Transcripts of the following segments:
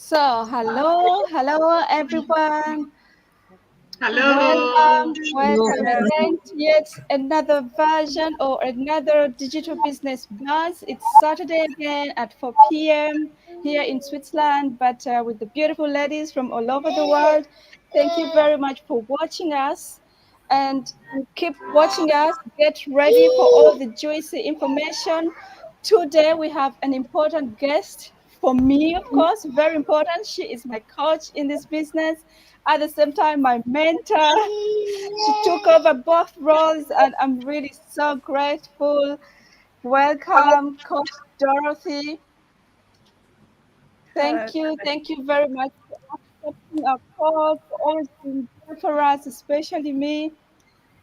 Hello everyone. Hello. Welcome again to yet another version or another digital business buzz. It's Saturday again at 4 p.m. here in Switzerland, but with the beautiful ladies from all over the world. Thank you very much for watching us and keep watching us. Get ready for all the juicy information. Today we have an important guest for me, of course, very important. She is my coach in this business, at the same time, my mentor. She took over both roles, and I'm really so grateful. Welcome, Coach Dorothy. Thank you very much for accepting our call, for always being there for us, especially me.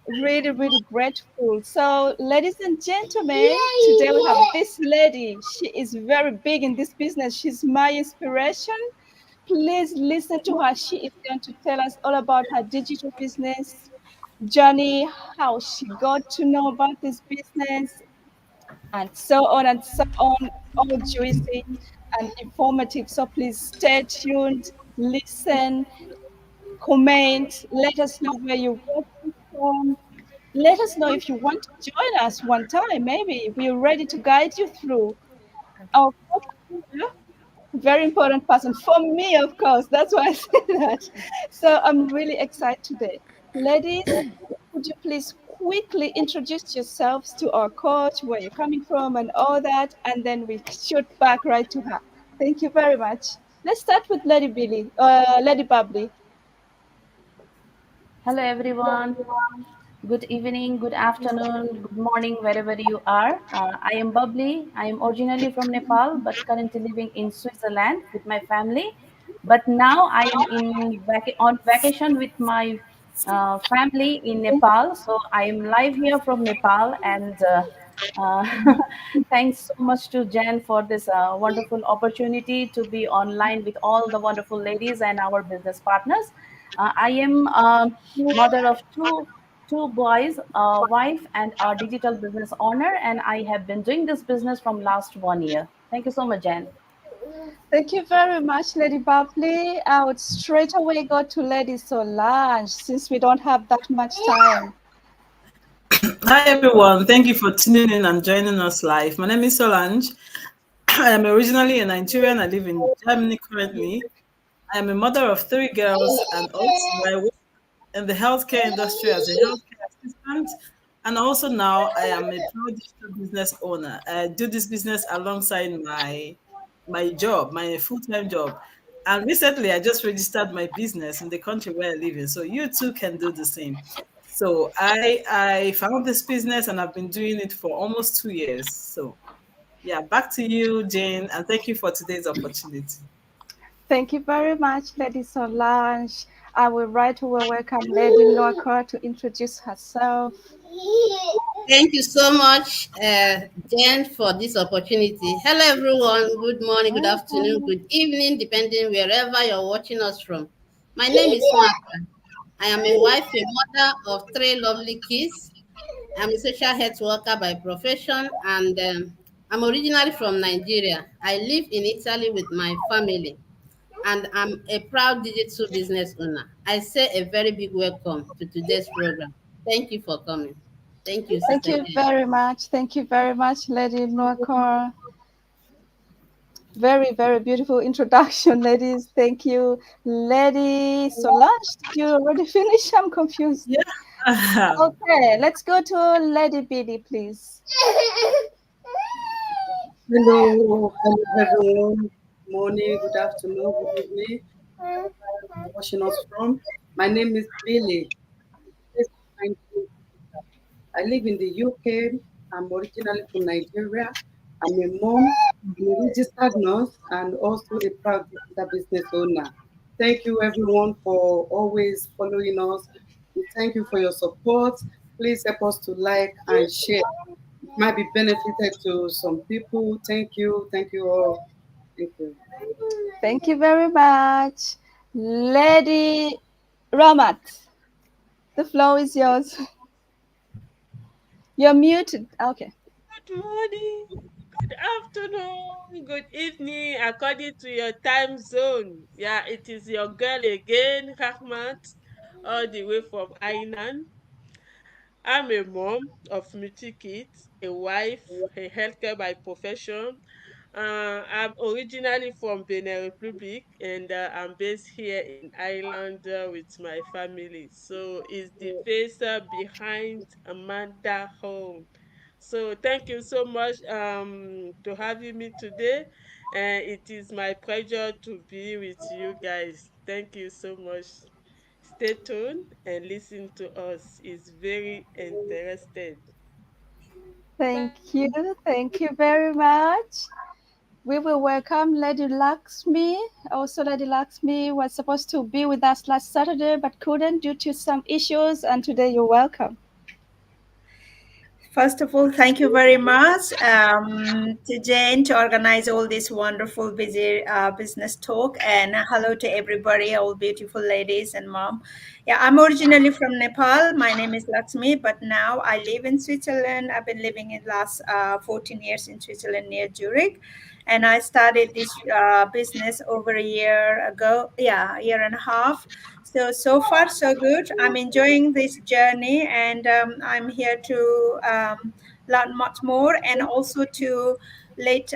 Really, really grateful. So, ladies and gentlemen, today we have this lady. She is very big in this business. She's my inspiration. Please listen to her. She is going to tell us all about her digital business journey, how she got to know about this business, and so on and so on. All juicy and informative. So please stay tuned, listen, comment, let us know where you're watching from. Let us know if you want to join us one time. Maybe we're ready to guide you through our very important person for me, of course. That's why I say that. So I'm really excited today. Ladies, would you please quickly introduce yourselves to our coach, where you're coming from, and all that, and then we shoot back right to her. Thank you very much. Let's start with Lady Bubbly. Hello, everyone. Good evening, good afternoon, good morning, wherever you are. I am Bubbly. I am originally from Nepal, but currently living in Switzerland with my family. But now I am on vacation with my family in Nepal. So I am live here from Nepal, and uh, thanks so much to Jen for this wonderful opportunity to be online with all the wonderful ladies and our business partners. I am mother of two boys, a wife, and a digital business owner, and I have been doing this business from last 1 year. Thank you so much, Jen. Thank you very much, Lady Bubbly. I would straight away go to Lady Solange since we don't have that much time. Hi, everyone. Thank you for tuning in and joining us live. My name is Solange. I am originally a Nigerian. I live in Germany currently. I am a mother of three girls, and also I work in the healthcare industry as a healthcare assistant. And also now I am a proud digital business owner. I do this business alongside my job, my full-time job. And recently I just registered my business in the country where I live in. So you too can do the same. So I found this business and I've been doing it for almost 2 years. So yeah, back to you, Jane, and thank you for today's opportunity. Thank you very much, Lady Solange. I will right away welcome Lady Norca to introduce herself. Thank you so much, Jen, for this opportunity. Hello, everyone. Good morning, good afternoon, good evening, depending wherever you're watching us from. My name is Nwaka. I am a wife, a mother of three lovely kids. I'm a social health worker by profession, and I'm originally from Nigeria. I live in Italy with my family, and I'm a proud digital business owner. I say a very big welcome to today's program. Thank you for coming. Thank you, Thank Sister you Jen. very much. Thank you very much, Lady Norca. Very, very beautiful introduction, ladies. Thank you. Lady Solange, did you already finish? I'm confused. Yeah. Okay, let's go to Lady Billy, please. Hello everyone. Morning, good afternoon, good evening. You're watching us from. My name is Billy. I live in the UK. I'm originally from Nigeria. I'm a mom, I'm a registered nurse, and also a proud digital business owner. Thank you everyone for always following us. We thank you for your support. Please help us to like and share. It might be benefited to some people. Thank you. Thank you all. Thank you. Thank you very much. Lady Ramat, the floor is yours. You're muted. Okay. Good morning. Good afternoon, good evening, according to your time zone. Yeah, it is your girl again, Rahmat, all the way from Ainan. I'm a mom of multi kids, a wife, a healthcare by profession. I'm originally from Benin Republic and I'm based here in Ireland with my family. So it's the face behind Amanda home. So thank you so much to having me today. And it is my pleasure to be with you guys. Thank you so much. Stay tuned and listen to us. It's very interested. Thank you. Thank you very much. We will welcome Lady Lakshmi. Also, Lady Lakshmi was supposed to be with us last Saturday but couldn't due to some issues, and today you're welcome. First of all, thank you very much to Jane to organize all this wonderful busy business talk. And hello to everybody, all beautiful ladies and mom. Yeah, I'm originally from Nepal. My name is Lakshmi, but now I live in Switzerland. I've been living in last 14 years in Switzerland near Zurich. And I started this business over a year ago. Yeah, a year and a half. So far so good. I'm enjoying this journey, and I'm here to learn much more, and also to let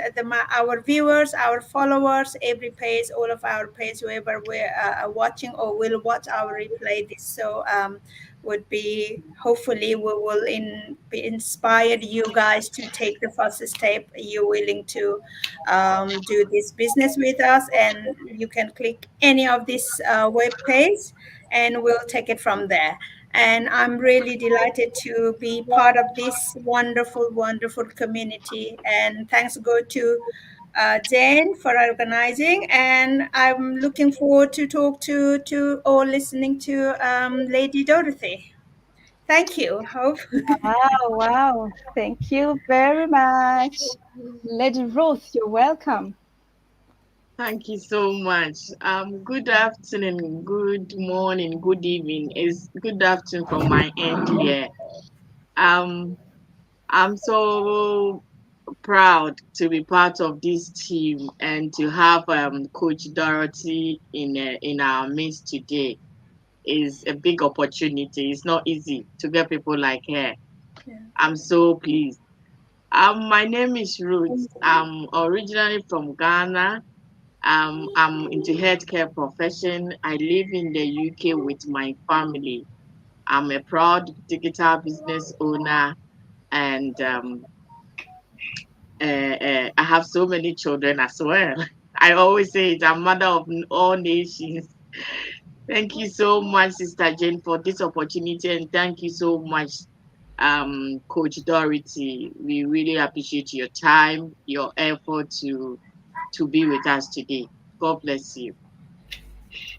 our viewers, our followers, every page, all of our page, whoever we're watching or will watch our replay. This would be, hopefully we will be inspired you guys to take the first step. You're willing to do this business with us, and you can click any of this web page and we'll take it from there. And I'm really delighted to be part of this wonderful, wonderful community. And thanks go to Jane for organizing. And I'm looking forward to talk to or listening to Lady Dorothy. Thank you. Hope. Wow, wow. Thank you very much. Lady Ruth, you're welcome. Thank you so much. Good afternoon, good morning, good evening. It's good afternoon from my end here. Um, I'm so proud to be part of this team and to have Coach Dorothy in our midst today is a big opportunity. It's not easy to get people like her. I'm so pleased. My name is Ruth. I'm originally from Ghana. I'm into healthcare profession. I live in the UK with my family. I'm a proud digital business owner, and I have so many children as well. I always say it, I'm mother of all nations. Thank you so much, Sister Jane, for this opportunity, and thank you so much, Coach Dorothy. We really appreciate your time, your effort to be with us today. God bless you.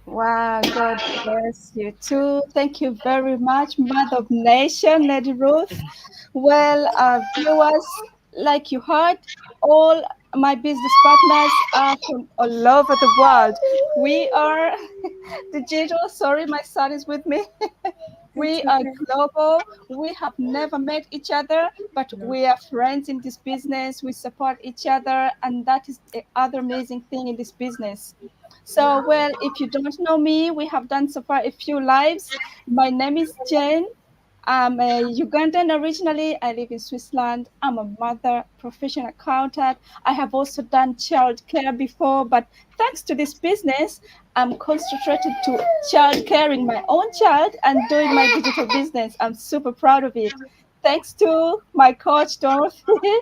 Wow, God bless you too. Thank you very much, Mother of Nation, Lady Ruth. Well, viewers, like you heard, all my business partners are from all over the world. We are digital. Sorry, my son is with me. We are global. We have never met each other, but we are friends in this business. We support each other, and that is the other amazing thing in this business. So, well, if you don't know me, we have done so far a few lives. My name is Jane. I'm a Ugandan originally. I live in Switzerland. I'm a mother, professional accountant. I have also done child care before, but thanks to this business, I'm concentrated to child caring my own child and doing my digital business. I'm super proud of it. Thanks to my coach, Dorothy.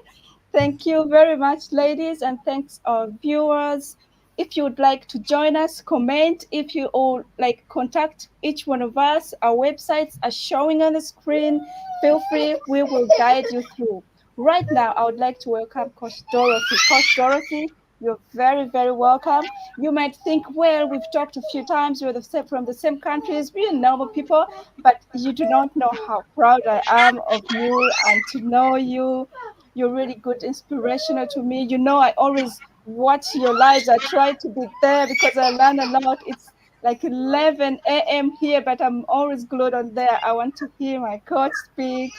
Thank you very much, ladies, and thanks our viewers. If you would like to join us, comment. If you all like contact each one of us, our websites are showing on the screen. Feel free, we will guide you through. Right now, I would like to welcome Coach Dorothy. Coach Dorothy, you're very, very welcome. You might think, well, we've talked a few times, we're from the same countries, we're normal people, but you do not know how proud I am of you and to know you. You're really good, inspirational to me. You know, I always watch your lives. I try to be there because I learn a lot. It's like 11 a.m. here, but I'm always glued on there. I want to hear my coach speak.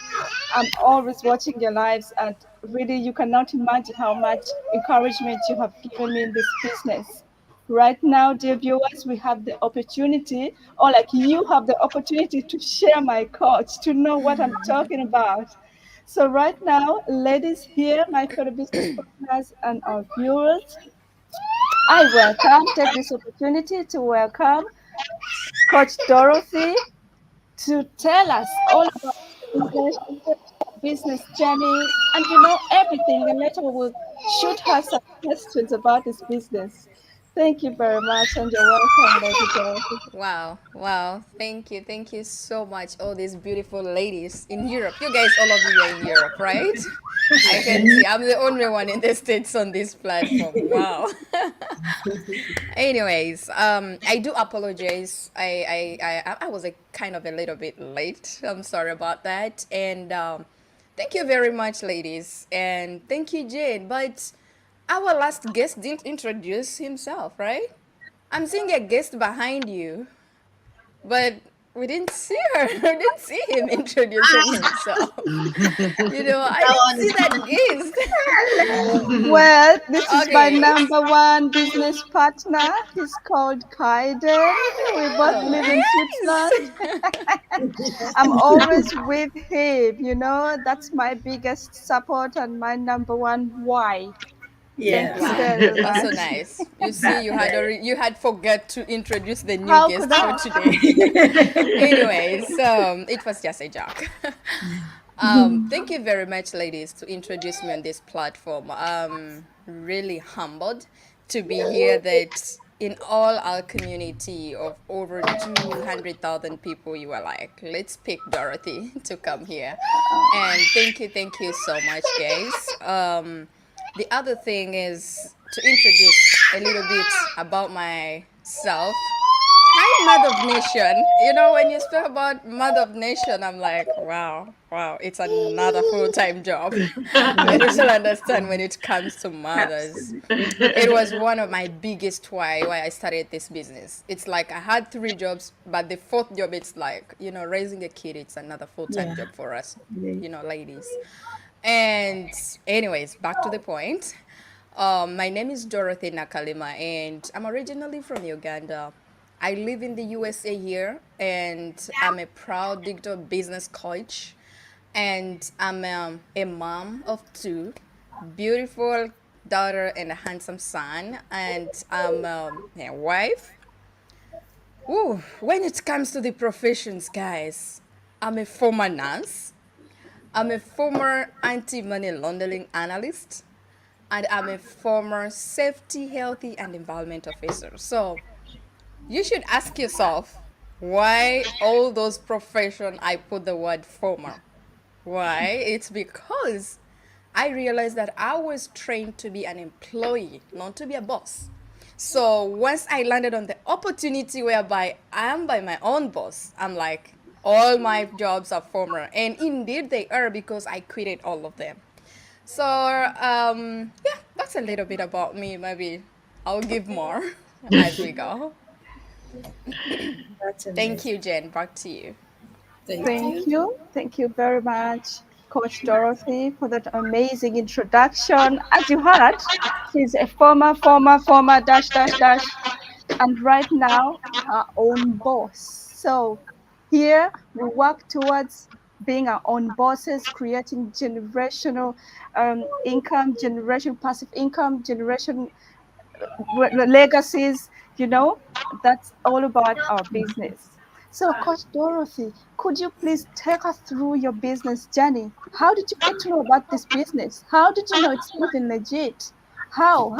I'm always watching your lives, and really, you cannot imagine how much encouragement you have given me in this business. Right now, dear viewers, we have the opportunity, or like you have the opportunity to share my coach, to know what I'm talking about. So, right now, ladies here, my fellow business partners, and our viewers, take this opportunity to welcome Coach Dorothy to tell us all about business journey, and everything. And later we will shoot her some questions about this business. Thank you very much, and you're welcome, Lady Dorothy. Wow, wow. Thank you. Thank you so much, all these beautiful ladies in Europe. You guys, all of you are in Europe, right? I can see. I'm the only one in the States on this platform. Wow. Anyways, I do apologize. I was a kind of a little bit late. I'm sorry about that. And thank you very much, ladies. And thank you, Jane. But our last guest didn't introduce himself, right? I'm seeing a guest behind you, but we didn't see her. We didn't see him introducing himself. I That didn't one see is that guest. Well, this is my Okay. number one business partner. He's called Kaiden. We both Oh, live in Switzerland. nice. I'm always with him. That's my biggest support and my number one why. Thank you Yes. Wow, very that's so much. nice. You see, you had forgot to introduce the new How could guest for I? today. Anyways, it was just a joke. Thank you very much, ladies, to introduce me on this platform. I'm really humbled to be here. That in all our community of over 200,000 people, you are like, let's pick Dorothy to come here. And thank you so much, guys. The other thing is to introduce a little bit about myself. Hi, Mother of Nation. When you speak about Mother of Nation, I'm like, wow, wow, it's another full time job. But you shall understand when it comes to mothers. Absolutely. It was one of my biggest why I started this business. It's like I had three jobs, but the fourth job, it's like, raising a kid, it's another full time Yeah. job for us, Yeah. ladies. And, anyways, back to the point. My name is Dorothy Nakalima, and I'm originally from Uganda. I live in the USA here, and I'm a proud digital business coach, and I'm a mom of two, beautiful daughter and a handsome son, and I'm a wife. Ooh, when it comes to the professions, guys, I'm a former nurse. I'm a former anti-money laundering analyst, and I'm a former safety, healthy, and environment officer. So you should ask yourself why all those profession I put the word former. Why? It's because I realized that I was trained to be an employee, not to be a boss. So once I landed on the opportunity whereby I'm by my own boss, I'm like, all my jobs are former. And indeed they are, because I quitted all of them. So yeah, that's a little bit about me. Maybe I'll give more as we go. That's Thank amazing. you, Jen. Back to you. thank Thank you. you. Thank you very much, Coach Dorothy, for that amazing introduction. As you heard, she's a former, dash, dash, dash, and right now her own boss. So here we work towards being our own bosses, creating generational income, generation passive income, generation legacies. You know, that's all about our business. So, Coach Dorothy, could you please take us through your business journey? How did you get to know about this business? How did you know it's even legit? How?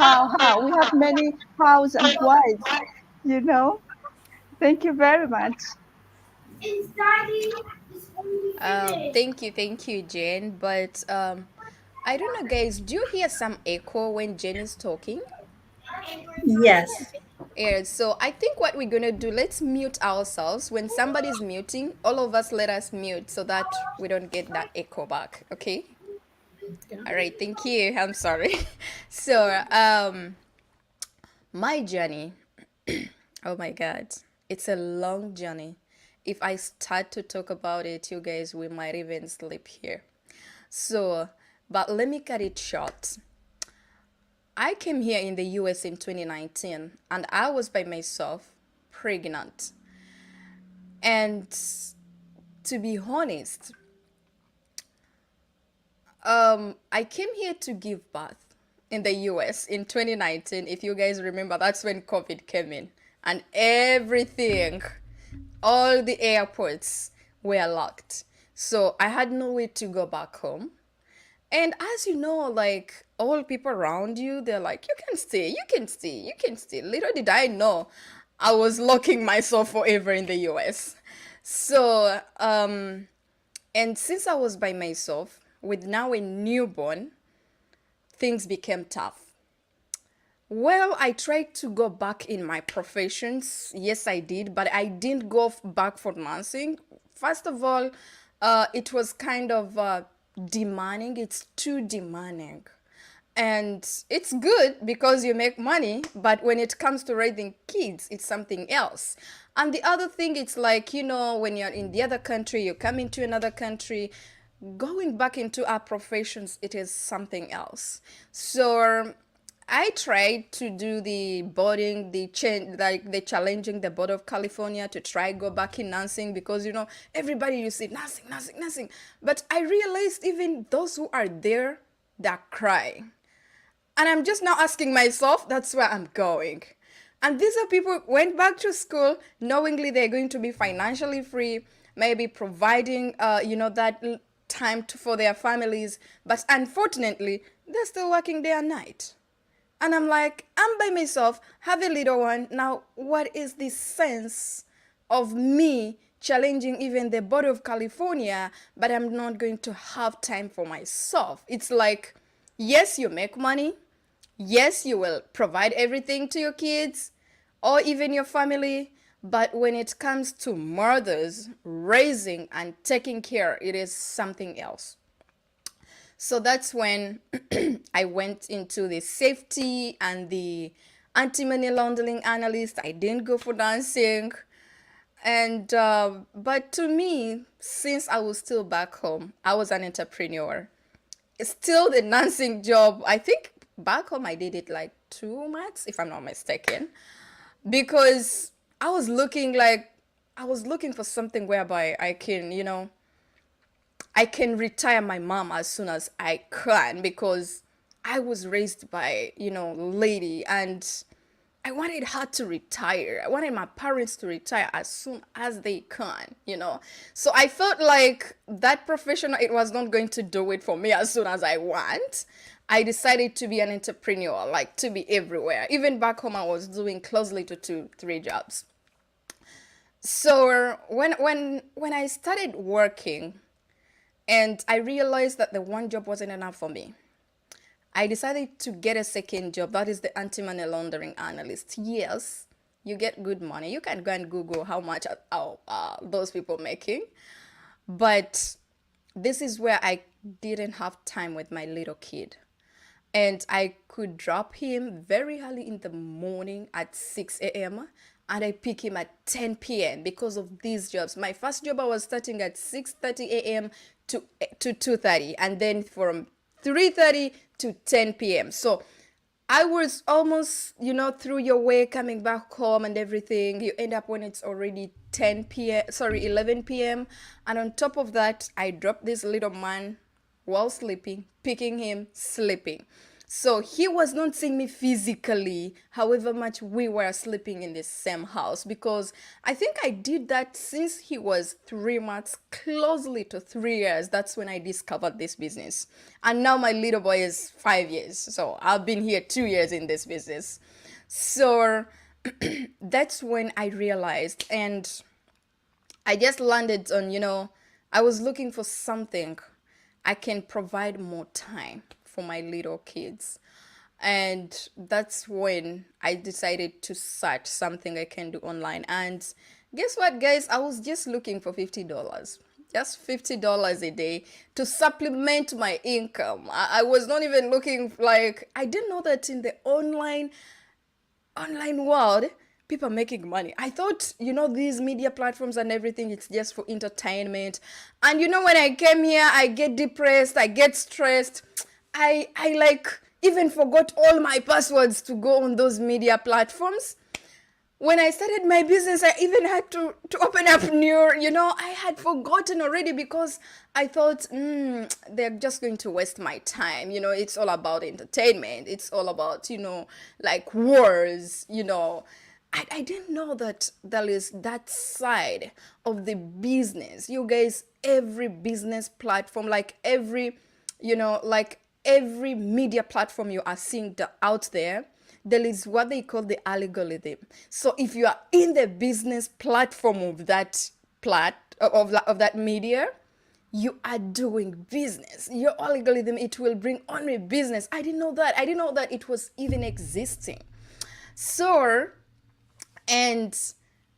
We have many hows and whys, you know? Thank you very much. Thank you, Jen. But I don't know, guys. Do you hear some echo when Jen is talking? Yes. Yeah. So I think what we're gonna do, let's mute ourselves. When somebody's muting, all of us let us mute so that we don't get that echo back. Okay. All right. Thank you. I'm sorry. So my journey. Oh my God. It's a long journey. If I start to talk about it, you guys, we might even sleep here. So, but let me cut it short. I came here in the US in 2019 and I was by myself, pregnant. And to be honest, I came here to give birth in the US in 2019. If you guys remember, that's when COVID came in and everything, all the airports were locked. So I had no way to go back home. And as you know, like all people around you, they're like, you can stay, you can stay, you can stay. Little did I know I was locking myself forever in the US. So, and since I was by myself, with now a newborn, things became tough. Well, I tried to go back in my professions. Yes, I did, but I didn't go back for nursing. First of all, it was kind of demanding. It's too demanding. And it's good because you make money, but when it comes to raising kids, it's something else. And the other thing, it's like, when you're in the other country, you come into another country, going back into our professions, it is something else. So I tried to do the boarding, the change, like the challenging the board of California to try go back in nursing because everybody you see nursing, nursing, nursing. But I realized even those who are there, they're crying. And I'm just now asking myself, that's where I'm going. And these are people who went back to school knowingly they're going to be financially free, maybe providing, that time for their families. But unfortunately, they're still working day and night. And I'm like, I'm by myself, have a little one. Now, what is the sense of me challenging even the Board of California, but I'm not going to have time for myself? It's like, yes, you make money. Yes, you will provide everything to your kids or even your family. But when it comes to mothers, raising and taking care, it is something else. So that's when I went into the safety and the anti-money laundering analyst. I didn't go for dancing. And but to me, since I was still back home, I was an entrepreneur. Still the dancing job, I think back home I did it like 2 months, if I'm not mistaken, because I was looking for something whereby I can retire my mom as soon as I can because I was raised by, lady and I wanted her to retire. I wanted my parents to retire as soon as they can. So I felt like that professional, it was not going to do it for me as soon as I want. I decided to be an entrepreneur, like to be everywhere. Even back home, I was doing closely to 2, 3 jobs. So when I started working, and I realized that the one job wasn't enough for me. I decided to get a second job. That is the anti-money laundering analyst. Yes, you get good money. You can go and Google how much are those people making. But this is where I didn't have time with my little kid. And I could drop him very early in the morning at 6 a.m. and I pick him at 10 p.m. because of these jobs. My first job I was starting at 6:30 a.m. to 2:30 and then from 3:30 to 10 p.m. So I was almost, through your way coming back home and everything. You end up when it's already 11 p.m. And on top of that, I dropped this little man while sleeping, picking him, sleeping. So he was not seeing me physically, however much we were sleeping in the same house, because I think I did that since he was 3 months, closely to 3 years. That's when I discovered this business. And now my little boy is 5 years. So I've been here 2 years in this business. So that's when I realized, and I just landed on, I was looking for something I can provide more time for my little kids. And that's when I decided to search something I can do online. And guess what, guys? I was just looking for $50. Just $50 a day to supplement my income. I was not even looking, like, I didn't know that in the online world, people making money. I thought, these media platforms and everything, it's just for entertainment. And when I came here, I get depressed, I get stressed. I like even forgot all my passwords to go on those media platforms. When I started my business, I even had to open up new, I had forgotten already because I thought, they're just going to waste my time. It's all about entertainment. It's all about, like wars, I didn't know that there is that side of the business. You guys, every business platform, like every media platform you are seeing out there, there is what they call the algorithm. So if you are in the business platform of that of that media, you are doing business. Your algorithm, it will bring only business. I didn't know that. I didn't know that it was even existing. So, and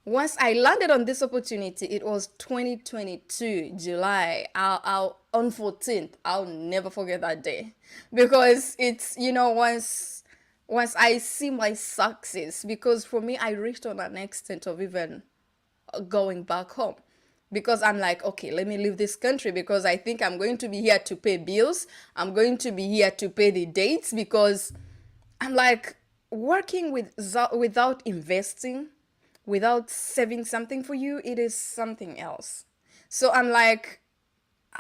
once I landed on this opportunity, it was 2022 July. On 14th, I'll never forget that day, because it's, once I see my success, because for me, I reached on an extent of even going back home, because I'm like, okay, let me leave this country, because I think I'm going to be here to pay bills. I'm going to be here to pay the dates, because I'm like, working without investing, without saving something for you, it is something else. So I'm like,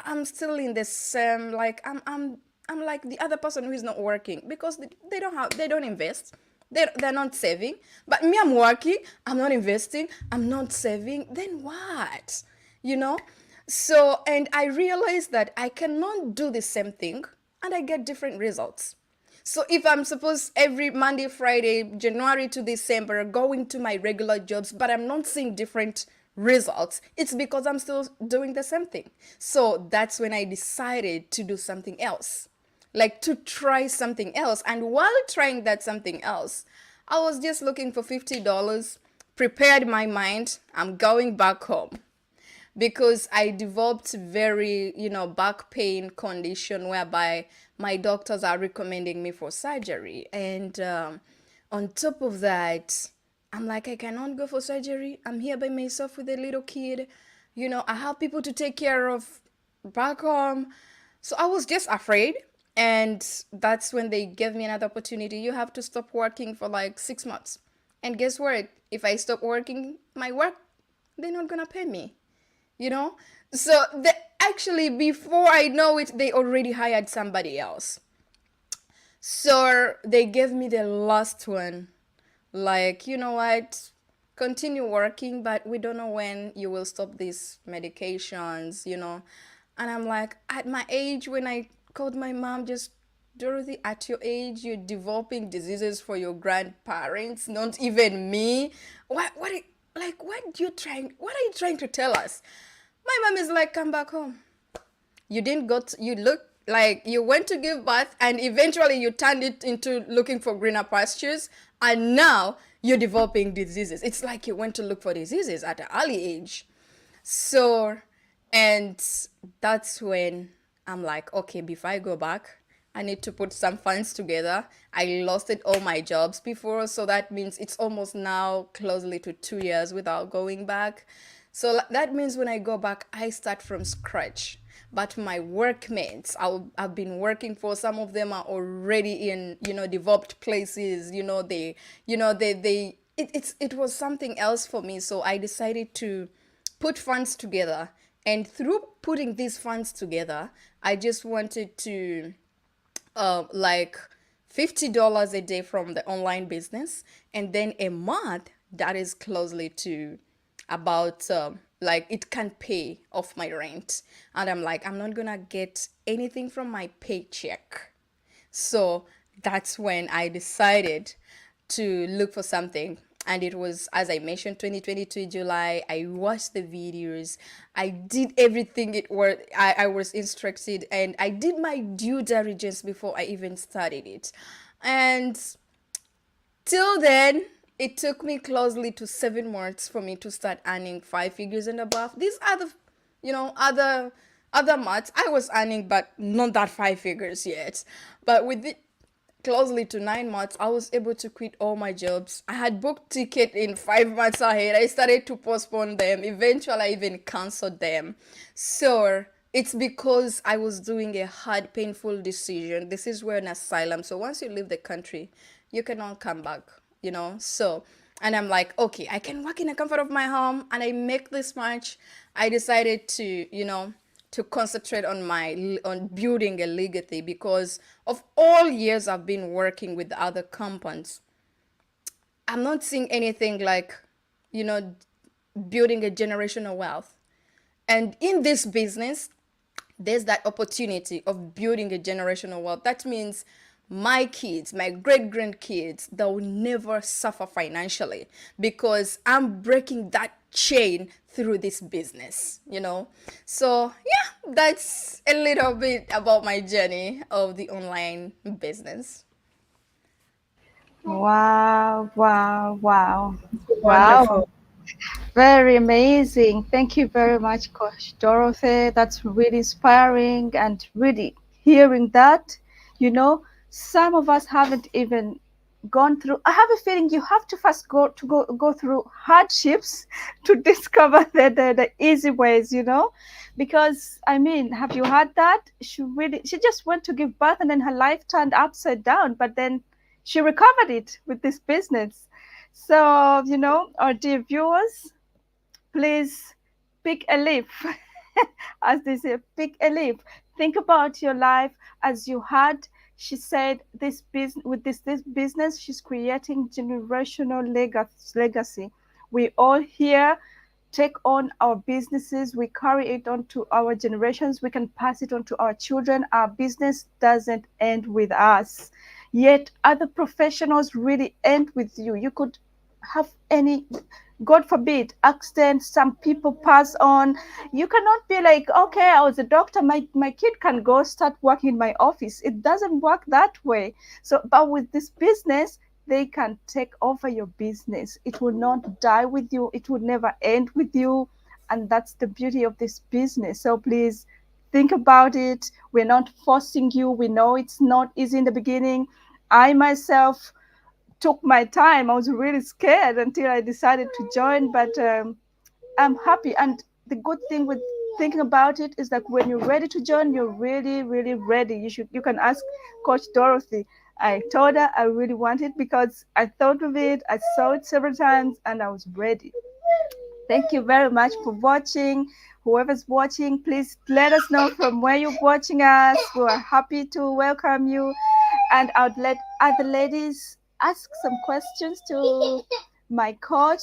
I'm still in the same, like I'm like the other person who is not working, because they don't invest. They're not saving. But me, I'm working, I'm not investing, I'm not saving. Then what? You know? So, and I realized that I cannot do the same thing and I get different results. So if I'm supposed every Monday, Friday, January to December, going to my regular jobs, but I'm not seeing different results, it's because I'm still doing the same thing. So that's when I decided to do something else, like to try something else. And while trying that something else, I was just looking for $50, prepared my mind, I'm going back home, because I developed very, back pain condition whereby my doctors are recommending me for surgery. And on top of that, I'm like, I cannot go for surgery. I'm here by myself with a little kid. I have people to take care of back home. So I was just afraid. And that's when they gave me another opportunity. You have to stop working for like 6 months. And guess what? If I stop working, my work, they're not gonna pay me, you know so actually, before I know it, they already hired somebody else. So they gave me the last one, like, you know what, continue working, but we don't know when you will stop these medications. And I'm like, at my age, when I called my mom, just, Dorothy, at your age, you're developing diseases for your grandparents, not even me. What are you trying to tell us? My mom is like, come back home. You didn't you look like you went to give birth, and eventually you turned it into looking for greener pastures, and now you're developing diseases. It's like you went to look for diseases at an early age. So, and that's when I'm like, okay, before I go back, I need to put some funds together. I lost it all my jobs before, so that means it's almost now closely to 2 years without going back. So that means when I go back, I start from scratch. But my workmates, I've been working for, some of them are already in, developed places. It was something else for me. So I decided to put funds together. And through putting these funds together, I just wanted to, like, $50 a day from the online business, and then a month that is closely to about, like, it can pay off my rent. And I'm like, I'm not gonna get anything from my paycheck. So that's when I decided to look for something. And it was, as I mentioned, 2022 July. I watched the videos. I did everything I was instructed, and I did my due diligence before I even started it. And till then, it took me closely to 7 months for me to start earning 5 figures and above. These are the, other months I was earning, but not that 5 figures yet. But with it, closely to 9 months, I was able to quit all my jobs. I had booked ticket in 5 months ahead. I started to postpone them. Eventually, I even canceled them. So it's because I was doing a hard, painful decision. This is where an asylum. So once you leave the country, you cannot come back. So and I'm like, okay, I can work in the comfort of my home, and I make this much. I decided to concentrate on building a legacy, because of all years I've been working with other companies, I'm not seeing anything like, you know building a generational wealth. And in this business, there's that opportunity of building a generational wealth. That means my kids, my great grandkids, they'll never suffer financially, because I'm breaking that chain through this business. So, yeah, that's a little bit about my journey of the online business. Wow, wow, wow. Wow. Wonderful. Very amazing. Thank you very much, Coach Dorothy. That's really inspiring, and really hearing that, you know, some of us haven't even gone through. I have a feeling you have to first go through hardships to discover the easy ways. Because I mean, have you had that? She just went to give birth, and then her life turned upside down, but then she recovered it with this business. So, our dear viewers, please pick a leaf. As they say, pick a leaf. Think about your life as you had. She said this business, with this business, she's creating generational legacy. We all here take on our businesses, we carry it on to our generations, we can pass it on to our children. Our business doesn't end with us, yet other professionals really end with you. You could have any, God forbid, accident, some people pass on. You cannot be like, okay, I was a doctor, my kid can go start working in my office. It doesn't work that way. So but with this business, they can take over your business. It will not die with you, it will never end with you. And that's the beauty of this business. So please think about it. We're not forcing you. We know it's not easy in the beginning. I myself took my time. I was really scared until I decided to join, but I'm happy. And the good thing with thinking about it is that when you're ready to join, you're really, really ready. You can ask Coach Dorothy. I told her I really want it because I thought of it, I saw it several times, and I was ready. Thank you very much for watching. Whoever's watching, please let us know from where you're watching us. We are happy to welcome you. And I'd let other ladies ask some questions to my coach.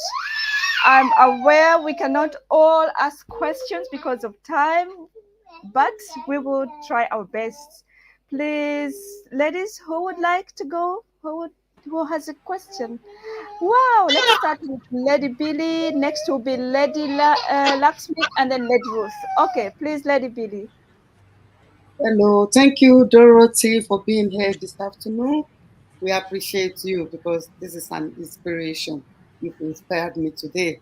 I'm aware we cannot all ask questions because of time, but we will try our best. Please, ladies, who would like to go? Who has a question? Wow, let's start with Lady Billy. Next will be Lady Lakshmi, and then Lady Ruth. Okay, please, Lady Billy. Hello, thank you, Dorothy, for being here this afternoon. We appreciate you because this is an inspiration. You've inspired me today.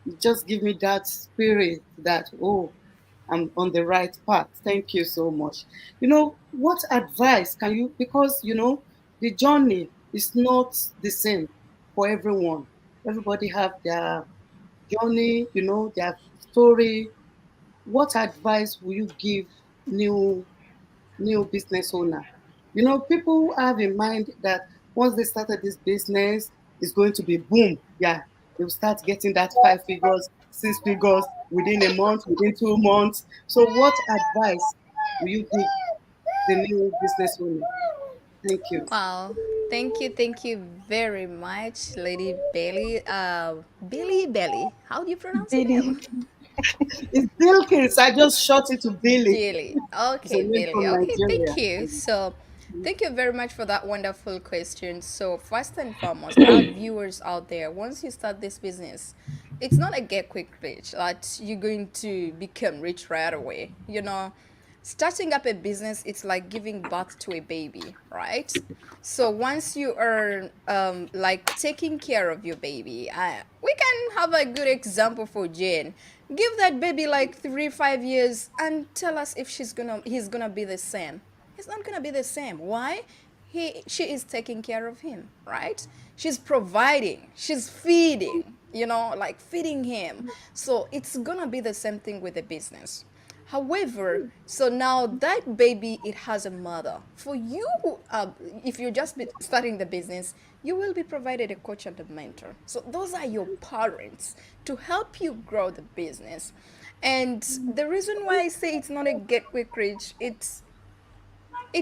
You just give me that spirit that, oh, I'm on the right path. Thank you so much. What advice can you, because, the journey is not the same for everyone. Everybody have their journey, their story. What advice will you give new business owner? People have in mind that once they started this business, it's going to be boom. Yeah, they'll start getting that 5 figures, 6 figures within a month, within 2 months. So, what advice will you give the new business owner? Thank you. Wow. Thank you very much, Lady Bailey. Billy Belly. How do you pronounce your Billy. name? It's Bilkis. I just short it to Billy. Billy. It's a Okay, name Billy. from Okay, Nigeria. thank you. So, thank you very much for that wonderful question. So, first and foremost, our viewers out there, once you start this business, it's not a get quick rich that you're going to become rich right away. Starting up a business, it's like giving birth to a baby, right? So once you are like taking care of your baby, we can have a good example for Jane. Give that baby like 3 5 years and tell us if he's gonna be the same. It's not gonna be the same. Why? she is taking care of him, right? She's providing, she's feeding, like feeding him. So it's gonna be the same thing with the business. However, so now that baby, it has a mother. For you, if you're just starting the business, you will be provided a coach and a mentor. So those are your parents to help you grow the business. And the reason why I say it's not a get quick rich, it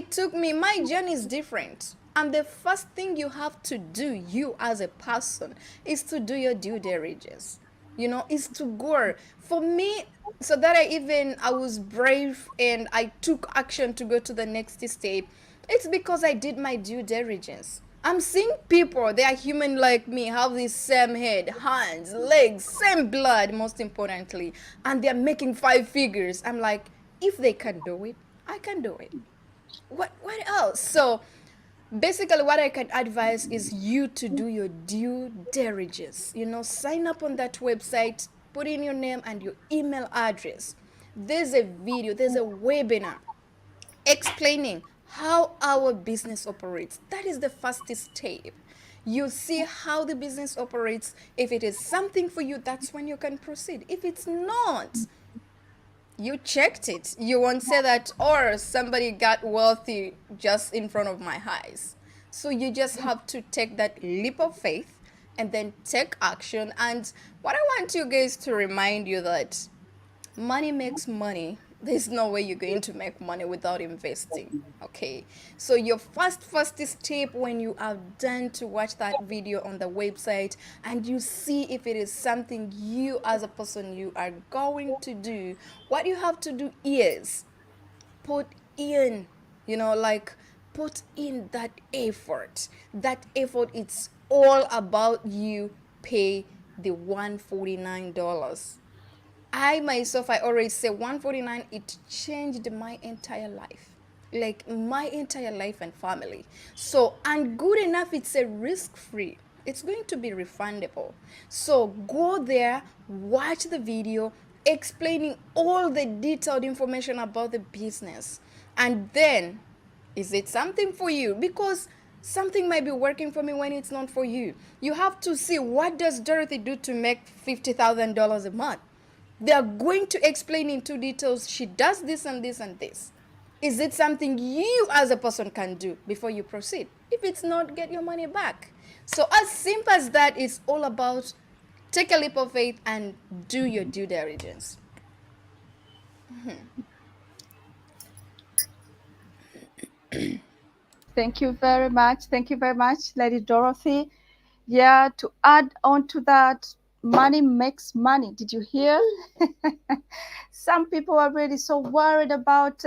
took me, my journey is different. And the first thing you have to do, you as a person, is to do your due diligence. Is to go. For me, so that I was brave and I took action to go to the next step, it's because I did my due diligence. I'm seeing people, they are human like me, have the same head, hands, legs, same blood, most importantly, and they're making five figures. I'm like, if they can do it, I can do it. What else? So basically what I can advise is you to do your due diligence. Sign up on that website, put in your name and your email address. There's a video, there's a webinar explaining how our business operates. That is the fastest step. You see how the business operates. If it is something for you, that's when you can proceed. If it's not, you checked it. You won't say that, or somebody got wealthy just in front of my eyes. So you just have to take that leap of faith and then take action. And what I want you guys to remind you that money makes money. There's no way you're going to make money without investing. Okay. So your first step, when you are done to watch that video on the website and you see if it is something you as a person you are going to do, what you have to do is put in, like put in that effort. That effort, it's all about you pay the $149. I myself, I always say 149, it changed my entire life. Like my entire life and family. So, and good enough, it's a risk free. It's going to be refundable. So go there, watch the video explaining all the detailed information about the business. And then, is it something for you? Because something might be working for me when it's not for you. You have to see, what does Dorothy do to make $50,000 a month? They are going to explain into details. She does this and this and this. Is it something you as a person can do before you proceed? If it's not, get your money back. So as simple as that, it's all about take a leap of faith and do your due diligence. Thank you very much. Thank you very much, Lady Dorothy. Yeah, to add on to that, money makes money. Did you hear? Some people are really so worried about,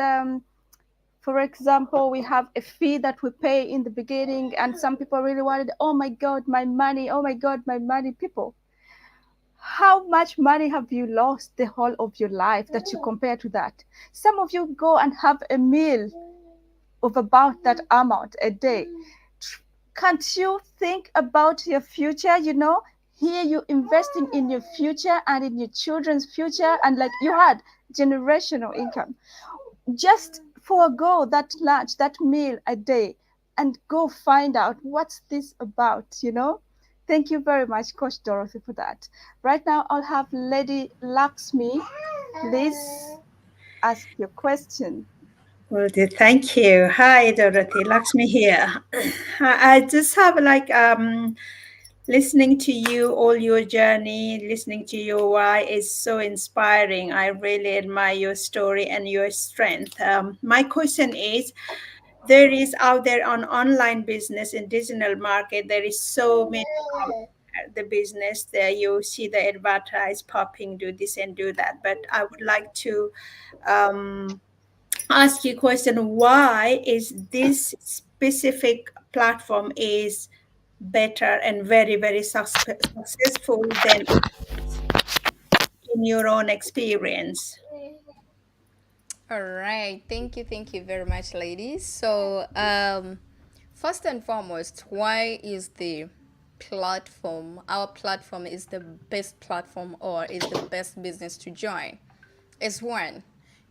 for example, we have a fee that we pay in the beginning, and some people are really worried, oh my God, my money, oh my God, my money. People, how much money have you lost the whole of your life that you compare to that? Some of you go and have a meal of about that amount a day. Can't you think about your future? Here you investing in your future and in your children's future, and like you had generational income. Just forego that lunch, that meal a day, and go find out what's this about. Thank you very much, Coach Dorothy, for that. Right now, I'll have Lady Lakshmi. Please ask your question. Well, thank you. Hi, Dorothy. Lakshmi here. I just have listening to you, all your journey, listening to your why is so inspiring. I really admire your story and your strength. My question is, there is out there on online business in digital market, there is so many out there, the business there you see the advertise popping, do this and do that. But I would like to um, ask you a question, why is this specific platform is better and very very successful than in your own experience? All right. Thank you very much, ladies. So, first and foremost, why is the platform, our platform is the best platform or is the best business to join? Is one,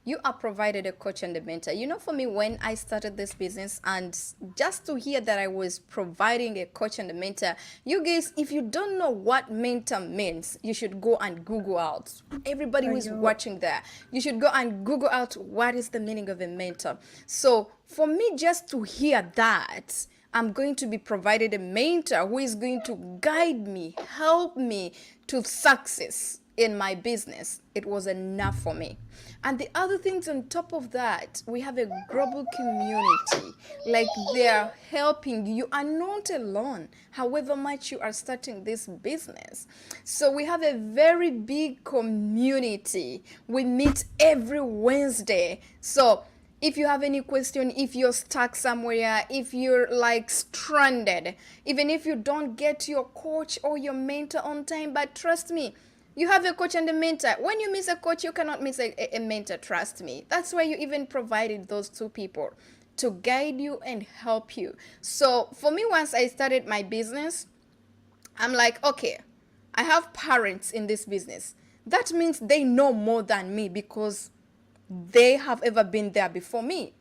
you are provided a coach and a mentor. You know, for me, when I started this business, and just to hear that I was providing a coach and a mentor, you guys, if you don't know what mentor means, you should go and Google out. Everybody who is You watching there, you should go and Google out what is the meaning of a mentor. So for me, just to hear that, I'm going to be provided a mentor who is going to guide me, help me to success in my business. It was enough for me. And the other things on top of that, we have a global community. Like they're helping you. You are not alone, however much you are starting this business. So we have a very big community. We meet every Wednesday. So if you have any question, if you're stuck somewhere, if you're like stranded, even if you don't get your coach or your mentor on time, but trust me, you have a coach and a mentor. When you miss a coach, you cannot miss a mentor, trust me. That's why you even provided those two people to guide you and help you. So for me, once I started my business, I'm like, okay, I have parents in this business. That means they know more than me because they have ever been there before me,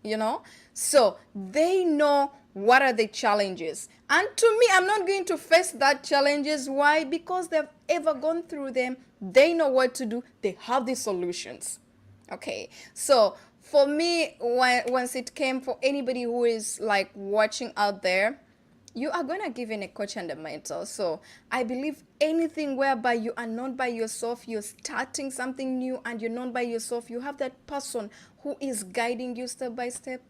you know. So they know what are the challenges, and to me, I'm not going to face that challenges. Why? Because they've ever gone through them. They know what to do. They have the solutions. Okay, so for me, once it came for anybody who is like watching out there, you are going to give in a coach and a mentor. So I believe anything whereby you are not by yourself, you're starting something new and you're not by yourself, you have that person who is guiding you step by step,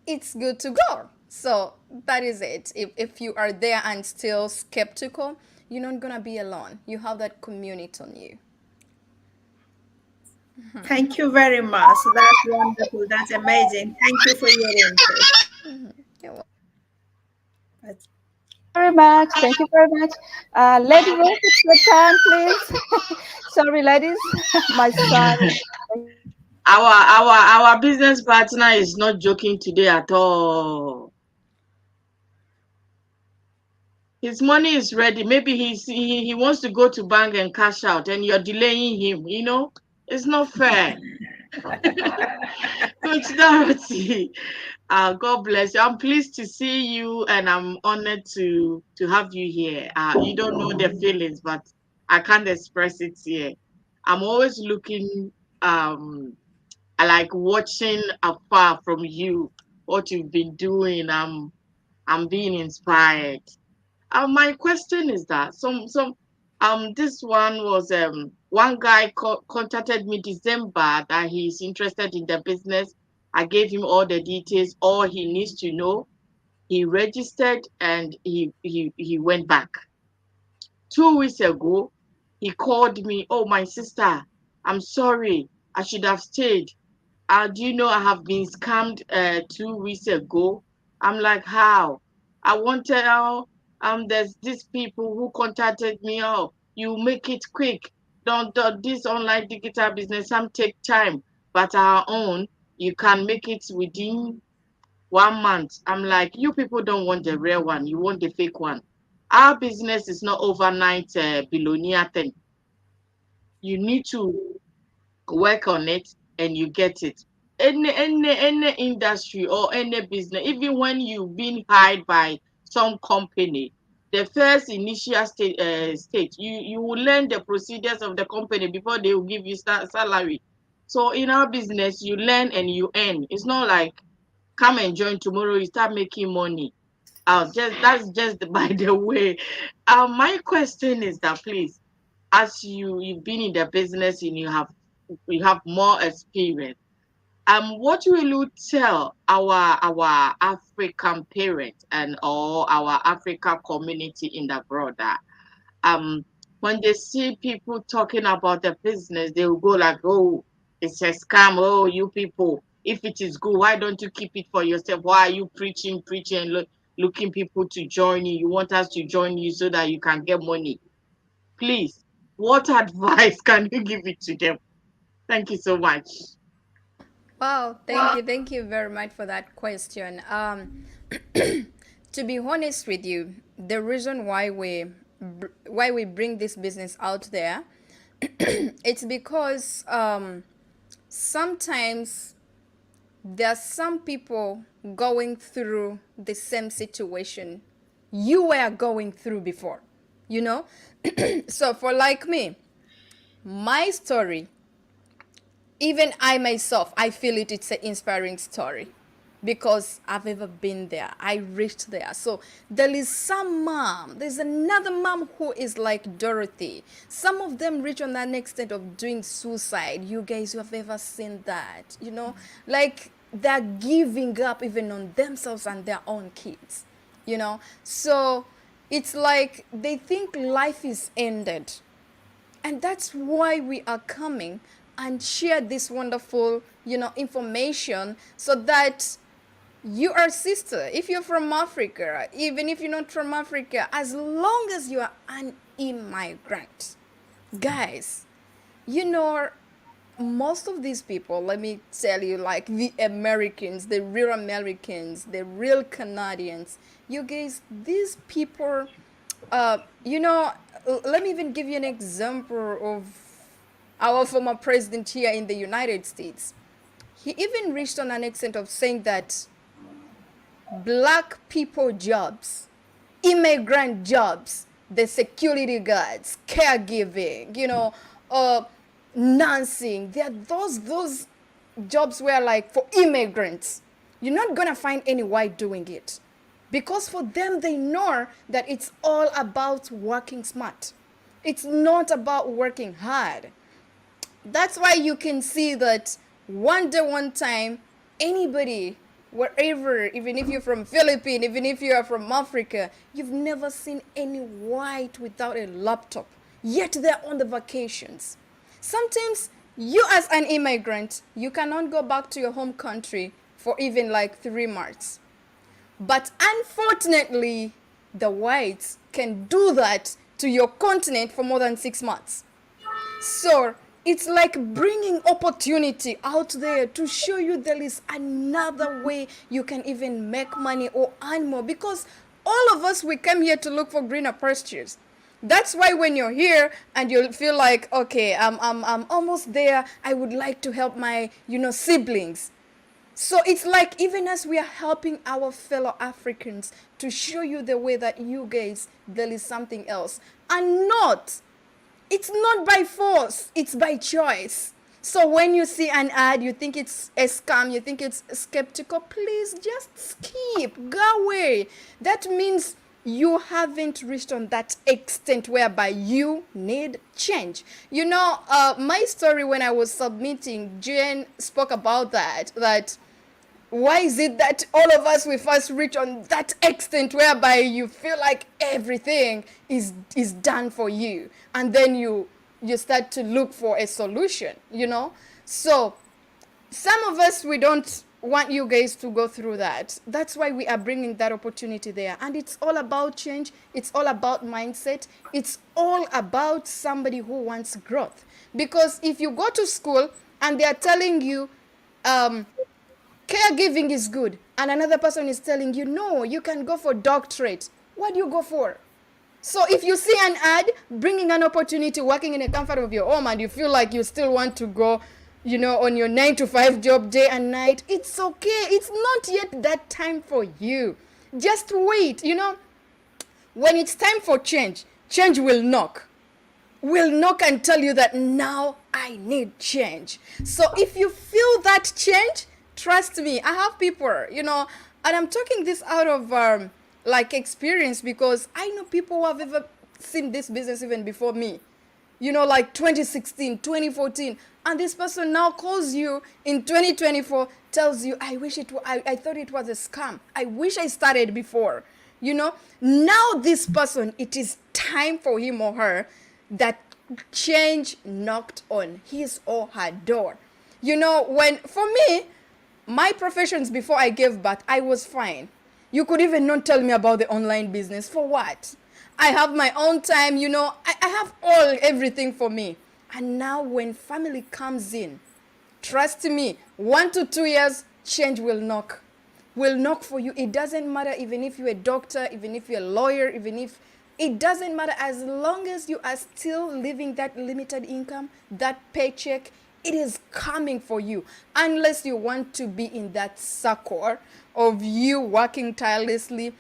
it's good to go. So that is it. If you are there and still skeptical, you're not going to be alone. You have that community on you. Thank you very much. That's wonderful. That's amazing. Thank you for your input. You're That's- Very much. Thank you very much. Lady Rose, it's your turn, please. Sorry, ladies. My son. Our business partner is not joking today at all. His money is ready. Maybe he wants to go to bank and cash out, and you're delaying him. It's not fair. Coach Dorothy, God bless you. I'm pleased to see you, and I'm honored to have you here. You don't know the feelings, but I can't express it here. I'm always looking. I like watching afar from you what you've been doing. I'm being inspired. My question is that this one was one guy contacted me December that he's interested in the business. I gave him all the details, all he needs to know. He registered and he went back. 2 weeks ago, he called me. Oh, my sister, I'm sorry. I should have stayed. Do you know I have been scammed 2 weeks ago? I'm like, how? I wanted there's these people who contacted me. Oh, you make it quick. Don't this online digital business some take time, but our own you can make it within 1 month. I'm like, you people don't want the real one, you want the fake one. Our business is not overnight billionaire thing. You need to work on it and you get it. Any industry or any business, even when you've been hired by some company, the first initial stage, you will learn the procedures of the company before they will give you salary. So in our business, you learn and you earn. It's not like come and join tomorrow, you start making money. Just that's just by the way. My question is that please, as you've been in the business and you have more experience, what will you tell our African parents and or our African community in the broader, when they see people talking about the business, they will go like, oh, it's a scam. Oh, you people, if it is good, why don't you keep it for yourself? Why are you preaching and looking people to join you? You want us to join you so that you can get money. Please, what advice can you give it to them? Thank you so much. Wow, thank you very much for that question. To be honest with you, the reason why we bring this business out there, it's because sometimes there are some people going through the same situation you were going through before, you know? So, for like me, my story, even I myself, I feel it's an inspiring story because I've ever been there. I reached there. So there is some mom, there's another mom who is like Dorothy. Some of them reach on that extent of doing suicide. You guys who have ever seen that, like they're giving up even on themselves and their own kids. So it's like they think life is ended, and that's why we are coming and share this wonderful information, so that you are sister, if you're from Africa, even if you're not from Africa, as long as you are an immigrant, guys, you know most of these people, let me tell you, like the Americans, the real Americans, the real Canadians, you guys, these people, uh, you know, let me even give you an example of our former president here in the United States. He even reached on an extent of saying that black people jobs, immigrant jobs, the security guards, caregiving, nursing. There are those jobs where, like, for immigrants, you're not gonna find any white doing it, because for them they know that it's all about working smart. It's not about working hard. That's why you can see that one day, one time, anybody, wherever, even if you're from Philippines, even if you are from Africa, you've never seen any white without a laptop, yet they're on the vacations. Sometimes you, as an immigrant, you cannot go back to your home country for even like 3 months, but unfortunately the whites can do that to your continent for more than 6 months. So it's like bringing opportunity out there to show you there is another way you can even make money or earn more, because all of us, we come here to look for greener pastures. That's why when you're here and you feel like, okay, I'm almost there, I would like to help my siblings. So it's like, even as we are helping our fellow Africans, to show you the way that you guys, there is something else, and not, it's not by force, it's by choice. So when you see an ad, you think it's a scam, you think it's skeptical, please just skip, go away. That means you haven't reached on that extent whereby you need change. My story, when I was submitting, Jane spoke about that why is it that all of us, we first reach on that extent whereby you feel like everything is done for you, and then you start to look for a solution. So some of us, we don't want you guys to go through that. That's why we are bringing that opportunity there, and it's all about change, it's all about mindset, it's all about somebody who wants growth. Because if you go to school and they are telling you, caregiving is good, and another person is telling you, no, you can go for doctorate, what do you go for? So if you see an ad bringing an opportunity, working in the comfort of your home, and you feel like you still want to go, on your 9 to 5 job day and night, it's okay. It's not yet that time for you. Just wait. When it's time for change, change will knock and tell you that now I need change. So if you feel that change, trust me, I have people, and I'm talking this out of like experience, because I know people who have ever seen this business even before me. Like 2016, 2014, and this person now calls you in 2024, tells you, I thought it was a scam. I wish I started before. Now this person, it is time for him or her, that change knocked on his or her door. When, for me, my professions before I gave birth, I was fine. You could even not tell me about the online business. For what? I have my own time, I have everything for me. And now when family comes in, trust me, 1 to 2 years, change will knock for you. It doesn't matter, even if you're a doctor, even if you're a lawyer, it doesn't matter, as long as you are still living that limited income, that paycheck, it is coming for you unless you want to be in that circle of you working tirelessly,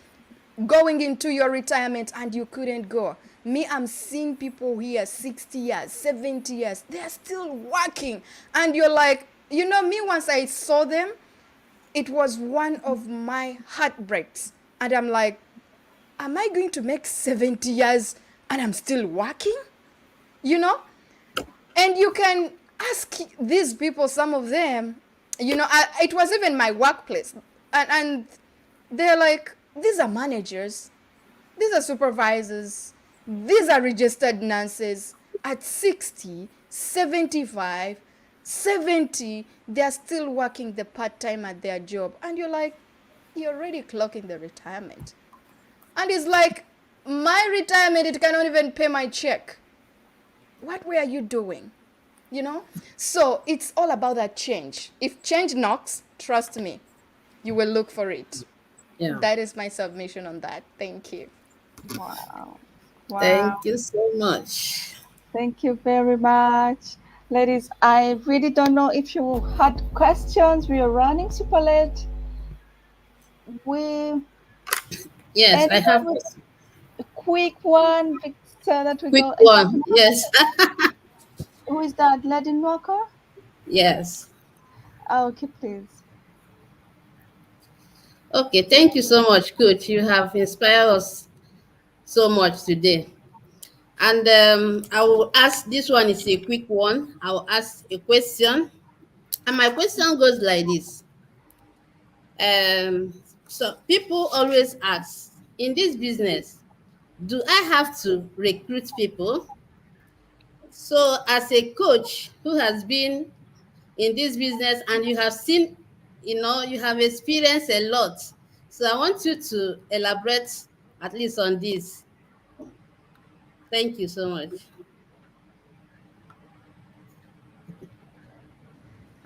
going into your retirement and you couldn't go. Me, I'm seeing people here 60 years, 70 years, they're still working. And you're like, me, once I saw them, it was one of my heartbreaks. And I'm like, am I going to make 70 years and I'm still working? You know? And you can ask these people, some of them, it was even my workplace. And they're like, these are managers, these are supervisors, these are registered nurses at 60, 75, 70, they're still working the part time at their job. And you're like, you're already clocking the retirement. And it's like, my retirement, it cannot even pay my check. What were you doing? You know? So it's all about that change. If change knocks, trust me, you will look for it. Yeah. That is my submission on that. Thank you. Wow. Wow. Thank you so much. Thank you very much. Ladies, I really don't know if you had questions. We are running super late. We Yes, I anyone have with a quick one so that we quick go. one. Yes. Who is that? Lady Walker? Yes. Okay, please. Okay, thank you so much, Coach. You have inspired us so much today. And I will ask this one is a quick one. I will ask a question. And my question goes like this. So people always ask, in this business, do I have to recruit people? So as a coach who has been in this business and you have seen, you have experienced a lot. So I want you to elaborate at least on this. Thank you so much.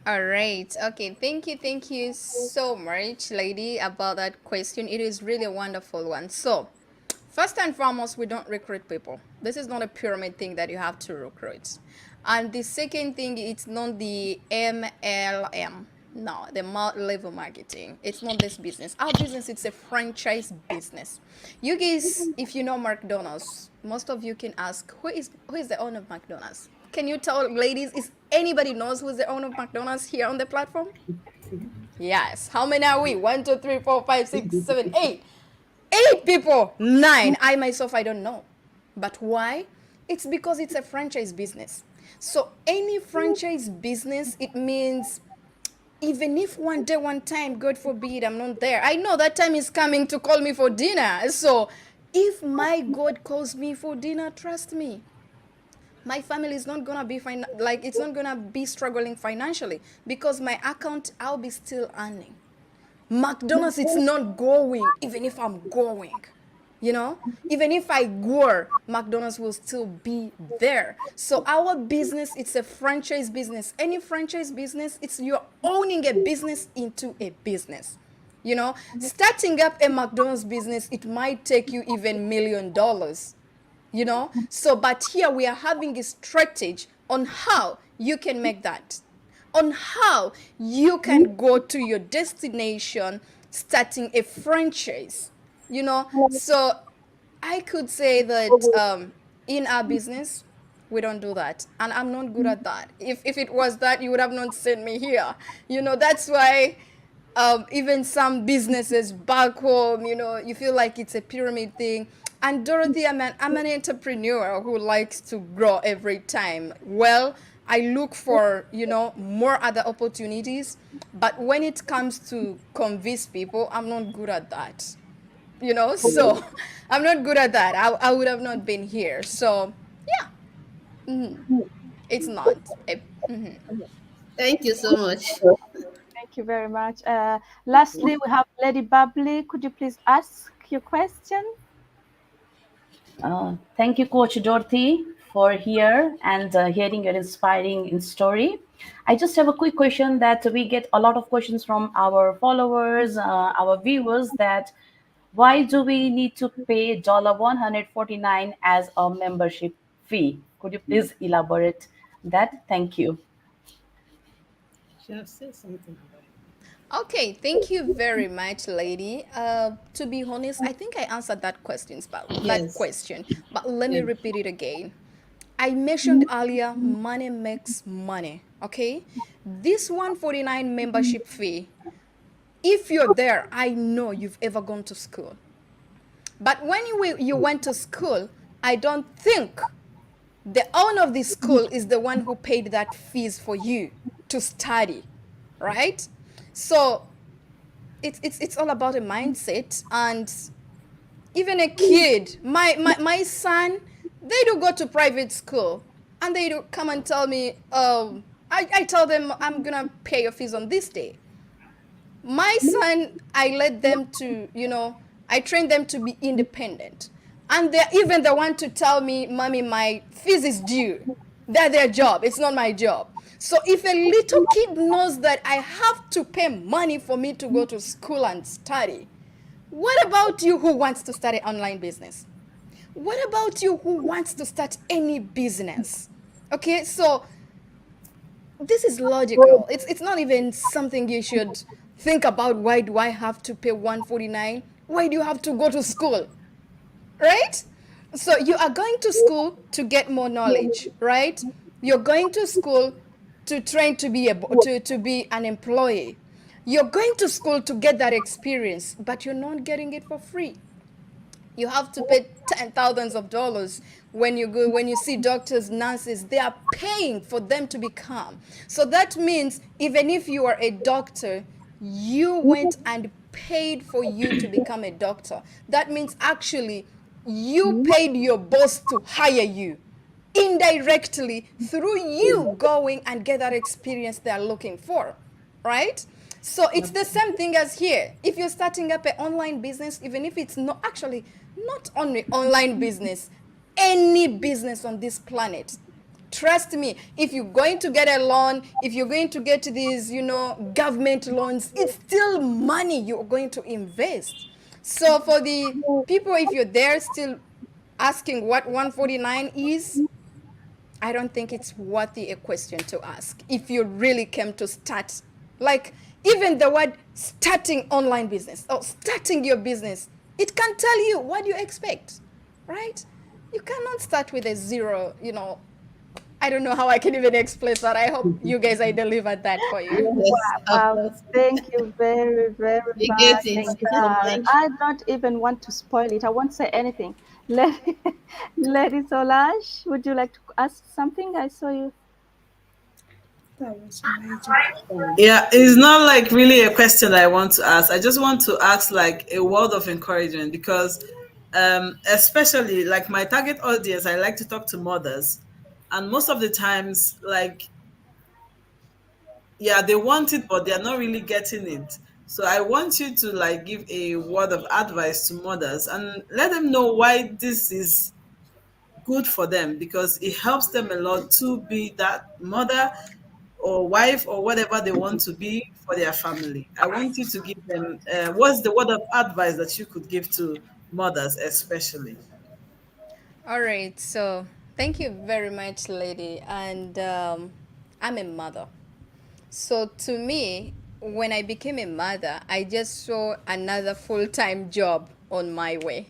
All right. Okay. Thank you. Thank you so much, lady, about that question. It is really a wonderful one. So, first and foremost, we don't recruit people. This is not a pyramid thing that you have to recruit. And the second thing, it's not the MLM. No, the level marketing. It's not this business. Our business, it's a franchise business. You guys, if you know McDonald's, most of you can ask, who is the owner of McDonald's? Can you tell ladies, is anybody knows who's the owner of McDonald's here on the platform? Yes. How many are we? One, two, three, four, five, six, seven, eight. 8 people. 9. I myself, I don't know. But why? It's because it's a franchise business. So any franchise business, it means even if one day, one time, God forbid, I'm not there, I know that time is coming to call me for dinner. So if my God calls me for dinner, trust me, my family is not gonna be like, it's not gonna be struggling financially because my account, I'll be still earning. McDonald's, it's not going even if I'm going. Even if I go, McDonald's will still be there. So our business, it's a franchise business. Any franchise business, it's you're owning a business into a business. Starting up a McDonald's business, it might take you even $1 million. So but here we are having a strategy on how you can make that, on how you can go to your destination starting a franchise. So I could say that in our business we don't do that, and I'm not good at that. If it was that, you would have not sent me here. That's why even some businesses back home, you feel like it's a pyramid thing. And Dorothy, I'm an entrepreneur who likes to grow every time. Well, I look for, more other opportunities. But when it comes to convince people, I'm not good at that. So I'm not good at that. I would have not been here. So, yeah, it's not. Thank you so much. Thank you very much. Lastly, we have Lady Bubbly. Could you please ask your question? Thank you, Coach Dorothy, for here and hearing your inspiring story. I just have a quick question that we get a lot of questions from our followers, our viewers, that why do we need to pay $149 as a membership fee? Could you please elaborate that? Thank you. She has said something about it. Okay, thank you very much, lady. To be honest, I think I answered that Yes. question, but let me Yes. repeat it again. I mentioned earlier, money makes money. Okay, this 149 membership fee. If you're there, I know you've ever gone to school. But when you went to school, I don't think the owner of the school is the one who paid that fees for you to study, right? So it's all about a mindset. And even a kid, my son, they do go to private school, and they do come and tell me, I tell them I'm gonna pay your fees on this day. My son, I let them to, I train them to be independent. And they're even the one to tell me, Mommy, my fees is due. They're their job. It's not my job. So if a little kid knows that I have to pay money for me to go to school and study, what about you who wants to start an online business? What about you who wants to start any business? Okay, so this is logical. It's not even something you should think about. Why do I have to pay 149? Why do you have to go to school? Right? So you are going to school to get more knowledge, right? You're going to school to train to be to be an employee. You're going to school to get that experience, but you're not getting it for free. You have to pay thousands of dollars when you see doctors, nurses. They are paying for them to become. So that means even if you are a doctor, you went and paid for you to become a doctor. That means actually you paid your boss to hire you indirectly through you going and get that experience they're looking for, right? So it's the same thing as here. If you're starting up an online business, even if it's not actually not only online business, any business on this planet, trust me, if you're going to get a loan, if you're going to get these, government loans, it's still money you're going to invest. So for the people, if you're there still asking what 149 is, I don't think it's worthy a question to ask if you really came to start. Like, even the word starting online business or starting your business, it can tell you what you expect, right? You cannot start with a zero, I don't know how I can even explain that. I hope you guys I delivered that for you. Yes, of Wow, course. thank you very, very We get much. it. Thank you so much. I don't even want to spoil it. I won't say anything. Lady Solange, would you like to ask something? I saw you. That was amazing. Yeah, it's not like really a question that I want to ask. I just want to ask like a word of encouragement because, especially like my target audience, I like to talk to mothers, and most of the times, like, yeah, they want it, but they're not really getting it. So I want you to like give a word of advice to mothers and let them know why this is good for them because it helps them a lot to be that mother or wife or whatever they want to be for their family. I want you to give them what's the word of advice that you could give to mothers, especially. All right, so thank you very much, lady. And I'm a mother. So to me, when I became a mother, I just saw another full time job on my way.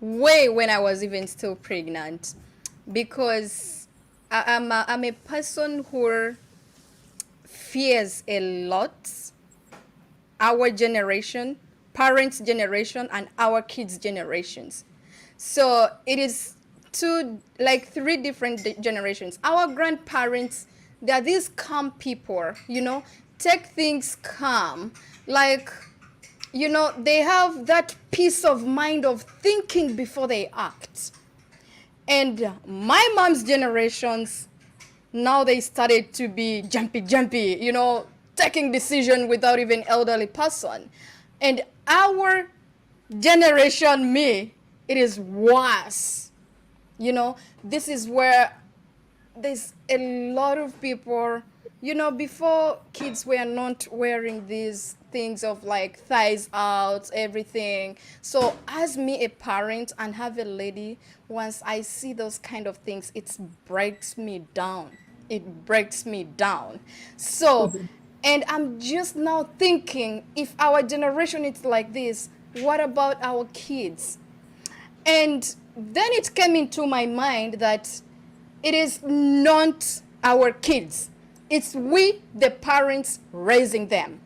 Way when I was even still pregnant. Because I'm a person who fears a lot our generation, parents' generation, and our kids' generations. So it is like three different generations. Our grandparents, they are these calm people, take things calm. Like, they have that peace of mind of thinking before they act. And my mom's generations, now they started to be jumpy, taking decision without even elderly person. And our generation, me, it is worse. This is where there's a lot of people, before kids were not wearing these things of like thighs out, everything. So as me a parent and have a lady, once I see those kind of things, it breaks me down. It breaks me down. So And I'm just now thinking, if our generation is like this, what about our kids? And then it came into my mind that it is not our kids, it's we, the parents, raising them.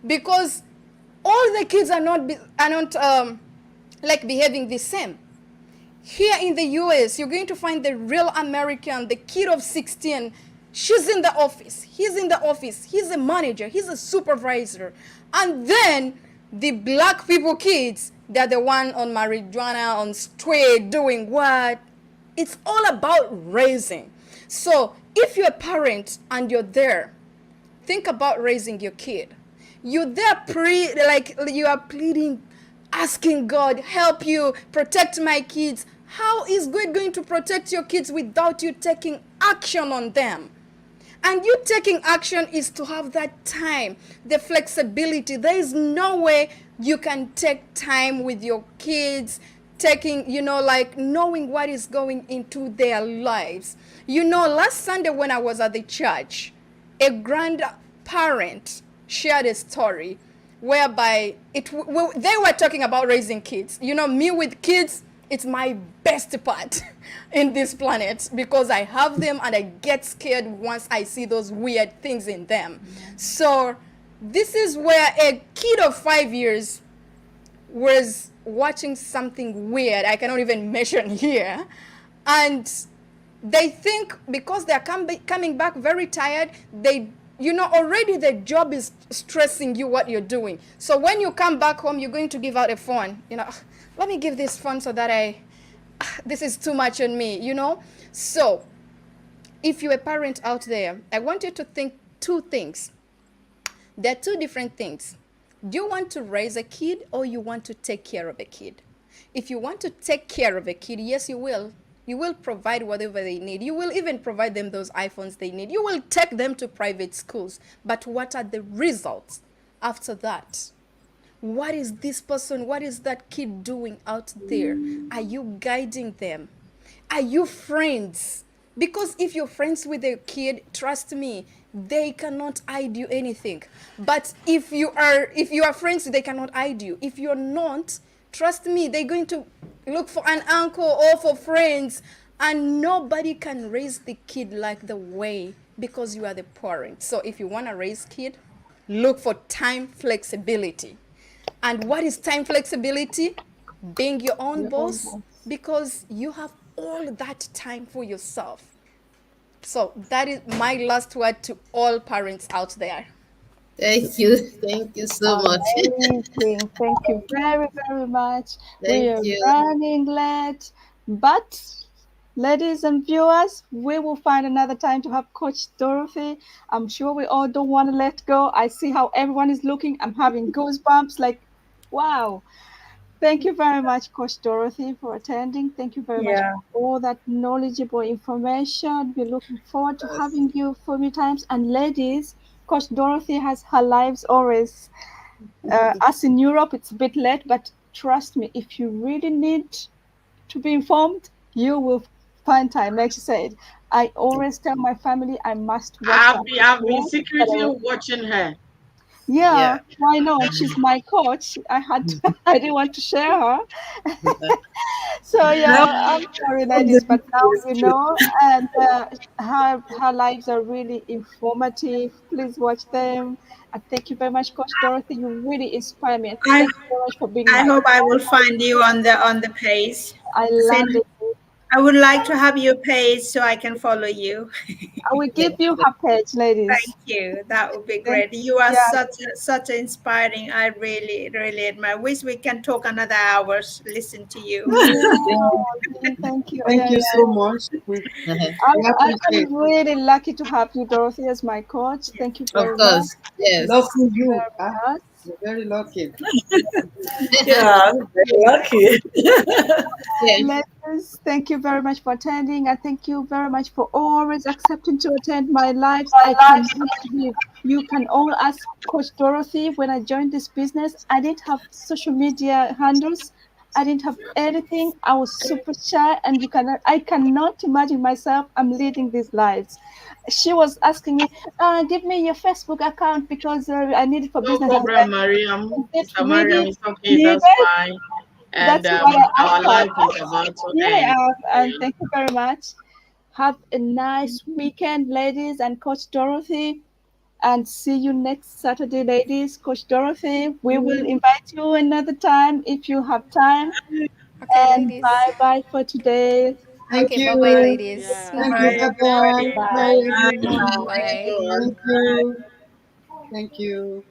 Because all the kids are not like behaving the same. Here in the US, you're going to find the real American, the kid of 16. She's in the office. He's in the office. He's a manager. He's a supervisor. And then the black people kids, they're the one on marijuana, on street, doing what? It's all about raising. So if you're a parent and you're there, think about raising your kid. You there like you are pleading, asking God, help you, protect my kids. How is God going to protect your kids without you taking action on them? And you taking action is to have that time, the flexibility. There is no way you can take time with your kids, taking, like knowing what is going into their lives. Last Sunday when I was at the church, a grandparent shared a story whereby they were talking about raising kids. Me with kids, it's my best part in this planet because I have them and I get scared once I see those weird things in them. So this is where a kid of 5 years was watching something weird I cannot even mention here, and they think because they're coming back very tired, already the job is stressing you what you're doing. So when you come back home, you're going to give out a phone. Let me give this phone so that this is too much on me. So if you're a parent out there, I want you to think two things. There are two different things. Do you want to raise a kid or you want to take care of a kid? If you want to take care of a kid, yes, you will. You will provide whatever they need. You will even provide them those iPhones they need. You will take them to private schools. But what are the results after that? What is that kid doing out there? Are you guiding them? Are you friends? Because if you're friends with a kid, trust me, they cannot hide you anything. But if you are friends, they cannot hide you. If you're not, trust me, they're going to look for an uncle or for friends, and nobody can raise the kid like the way because you are the parent. So if you want to raise kid, look for time flexibility. And what is time flexibility? Being your own boss, because you have all that time for yourself. So that is my last word to all parents out there. Thank you. Thank you so much. Amazing. Thank you very, very much. We Thank are you. running late, but ladies and viewers, we will find another time to have Coach Dorothy. I'm sure we all don't want to let go. I see how everyone is looking. I'm having goosebumps like, wow. Thank you very much, Coach Dorothy, for attending. Thank you very much Yeah. for all that knowledgeable information. We're looking forward to having you for many times. And ladies, Coach Dorothy has her lives always. Us in Europe, it's a bit late, but trust me, if you really need to be informed, you will find time. Like she said, I always tell my family I must watch her. I've been But secretly watching her. yeah, Yeah. why not? She's my coach. I didn't want to share her. So Well, yeah, I'm sorry, ladies, but now you know, and her lives are really informative. Please watch them. And thank you very much, Coach Dorothy. You really inspire me. And I thank you very much for being I my hope I will co-host. find you on the page. I Send love it. I would like to have your page so I can follow you. I will give Thank you you. her page, ladies. Thank you. That would be Thank great. You are yeah. such inspiring. I really, really admire. Wish we can talk another hours. Listen to you. Yeah, thank you. Thank Yeah, you yeah. so much. Uh-huh. We I'm appreciate it. really lucky to have you, Dorothy, as my coach. Thank you Of very much. course. Thank you Yes. Lucky you. very much. You're very lucky. yeah, very lucky. Yeah. Ladies, thank you very much for attending, and thank you very much for always accepting to attend my lives. I cannot believe you can all ask Coach Dorothy when I joined this business. I didn't have social media handles. I didn't have anything. I was super shy, and I cannot imagine myself. I'm leading these lives. She was asking me, "Give me your Facebook account because I need it for No business." I was problem, like, Mariam. "Is it Sister Mariam, really it's okay, needed?" that's fine. And That's what I our asked her. life is about to Here I end. am, and Okay. thank you very much. Have a nice weekend, ladies, and Coach Dorothy. And see you next Saturday, ladies. Coach Dorothy, we will invite you another time if you have time. Okay, And ladies. bye bye for today. Thank Okay, bye bye, you. ladies. Yeah. Thank Bye, you. Bye. Bye bye. everybody. Bye Bye. everyone. Thank Bye. you all. Thank you. Thank you.